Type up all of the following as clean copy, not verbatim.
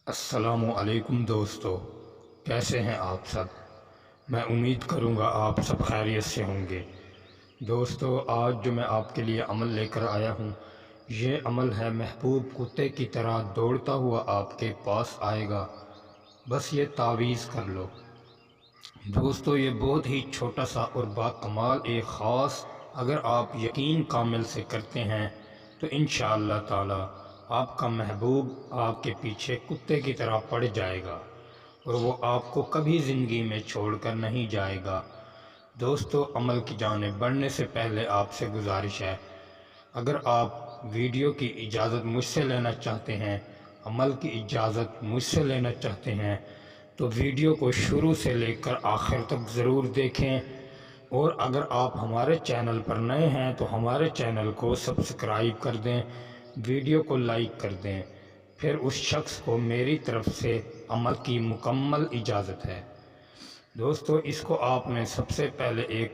السلام علیکم دوستو، کیسے ہیں آپ سب؟ میں امید کروں گا آپ سب خیریت سے ہوں گے۔ دوستو، آج جو میں آپ کے لیے عمل لے کر آیا ہوں، یہ عمل ہے محبوب کتے کی طرح دوڑتا ہوا آپ کے پاس آئے گا، بس یہ تعویذ کر لو۔ دوستو، یہ بہت ہی چھوٹا سا اور باکمال ایک خاص اگر آپ یقین کامل سے کرتے ہیں تو انشاءاللہ تعالی آپ کا محبوب آپ کے پیچھے کتے کی طرح پڑ جائے گا اور وہ آپ کو کبھی زندگی میں چھوڑ کر نہیں جائے گا۔ دوستو، عمل کی جانب بڑھنے سے پہلے آپ سے گزارش ہے، اگر آپ ویڈیو کی اجازت مجھ سے لینا چاہتے ہیں، عمل کی اجازت مجھ سے لینا چاہتے ہیں، تو ویڈیو کو شروع سے لے کر آخر تک ضرور دیکھیں، اور اگر آپ ہمارے چینل پر نئے ہیں تو ہمارے چینل کو سبسکرائب کر دیں، ویڈیو کو لائک کر دیں، پھر اس شخص کو میری طرف سے عمل کی مکمل اجازت ہے۔ دوستو، اس کو آپ نے سب سے پہلے ایک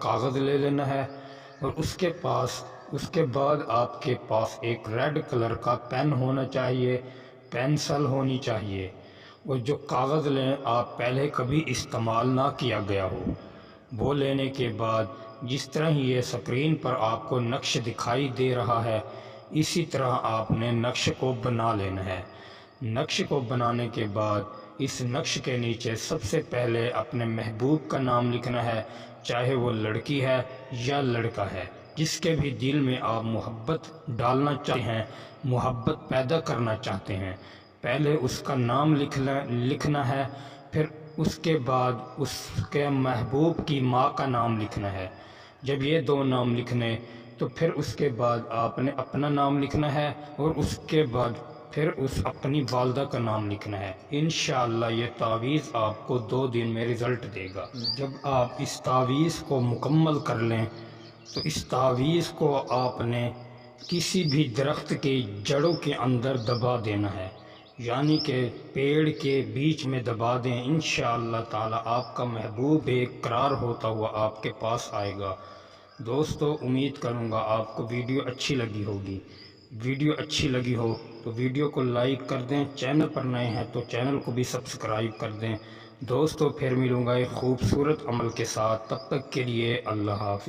کاغذ لے لینا ہے، اور اس کے بعد آپ کے پاس ایک ریڈ کلر کا پین ہونا چاہیے، پینسل ہونی چاہیے، اور جو کاغذ لیں آپ پہلے کبھی استعمال نہ کیا گیا ہو، وہ لینے کے بعد جس طرح یہ سکرین پر آپ کو نقش دکھائی دے رہا ہے، اسی طرح آپ نے نقش کو بنا لینا ہے۔ نقش کو بنانے کے بعد اس نقش کے نیچے سب سے پہلے اپنے محبوب کا نام لکھنا ہے، چاہے وہ لڑکی ہے یا لڑکا ہے، جس کے بھی دل میں آپ محبت ڈالنا چاہتے ہیں، محبت پیدا کرنا چاہتے ہیں، پہلے اس کا نام لکھنا ہے، پھر اس کے بعد اس کے محبوب کی ماں کا نام لکھنا ہے۔ جب یہ دو نام لکھنے تو پھر اس کے بعد آپ نے اپنا نام لکھنا ہے، اور اس کے بعد پھر اس اپنی والدہ کا نام لکھنا ہے۔ انشاءاللہ یہ تعویذ آپ کو 2 دن میں رزلٹ دے گا۔ جب آپ اس تعویذ کو مکمل کر لیں تو اس تعویذ کو آپ نے کسی بھی درخت کی جڑوں کے اندر دبا دینا ہے، یعنی کہ پیڑ کے بیچ میں دبا دیں۔ انشاءاللہ تعالی آپ کا محبوب بے قرار ہوتا ہوا آپ کے پاس آئے گا۔ دوستو، امید کروں گا آپ کو ویڈیو اچھی لگی ہوگی۔ ویڈیو اچھی لگی ہو تو ویڈیو کو لائک کر دیں، چینل پر نئے ہیں تو چینل کو بھی سبسکرائب کر دیں۔ دوستو، پھر ملوں گا ایک خوبصورت عمل کے ساتھ، تب تک کے لیے اللہ حافظ۔